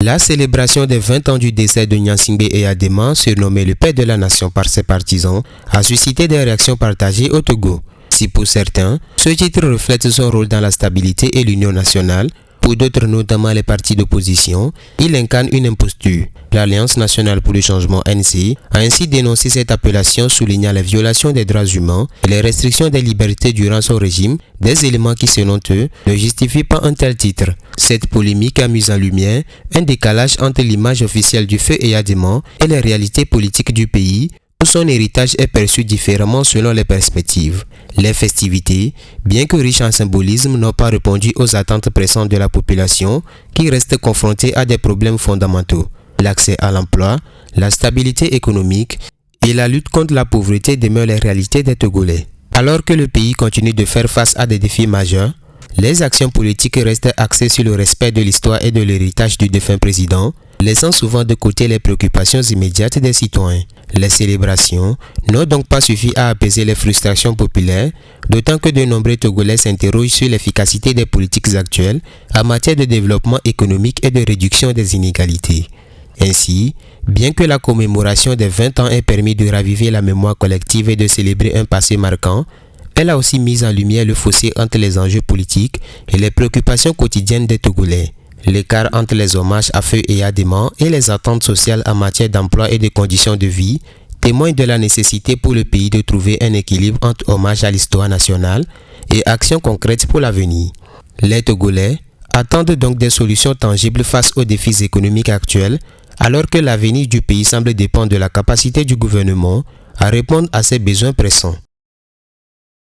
La célébration des 20 ans du décès de Gnassingbé Eyadema, surnommé le père de la nation par ses partisans, a suscité des réactions partagées au Togo. Si pour certains, ce titre reflète son rôle dans la stabilité et l'union nationale, pour d'autres, notamment les partis d'opposition, il incarne une imposture. L'Alliance nationale pour le changement ANC a ainsi dénoncé cette appellation, soulignant les violations des droits humains et les restrictions des libertés durant son régime, des éléments qui selon eux ne justifient pas un tel titre. Cette polémique a mis en lumière un décalage entre l'image officielle du feu Eyadema et les réalités politiques du pays, où son héritage est perçu différemment selon les perspectives. Les festivités, bien que riches en symbolisme, n'ont pas répondu aux attentes pressantes de la population qui reste confrontée à des problèmes fondamentaux. L'accès à l'emploi, la stabilité économique et la lutte contre la pauvreté demeurent les réalités des Togolais. Alors que le pays continue de faire face à des défis majeurs, les actions politiques restent axées sur le respect de l'histoire et de l'héritage du défunt président, laissant souvent de côté les préoccupations immédiates des citoyens. Les célébrations n'ont donc pas suffi à apaiser les frustrations populaires, d'autant que de nombreux Togolais s'interrogent sur l'efficacité des politiques actuelles en matière de développement économique et de réduction des inégalités. Ainsi, bien que la commémoration des 20 ans ait permis de raviver la mémoire collective et de célébrer un passé marquant, elle a aussi mis en lumière le fossé entre les enjeux politiques et les préoccupations quotidiennes des Togolais. L'écart entre les hommages à Feu Eyadema et les attentes sociales en matière d'emploi et de conditions de vie témoigne de la nécessité pour le pays de trouver un équilibre entre hommage à l'histoire nationale et actions concrètes pour l'avenir. Les Togolais attendent donc des solutions tangibles face aux défis économiques actuels, alors que l'avenir du pays semble dépendre de la capacité du gouvernement à répondre à ses besoins pressants.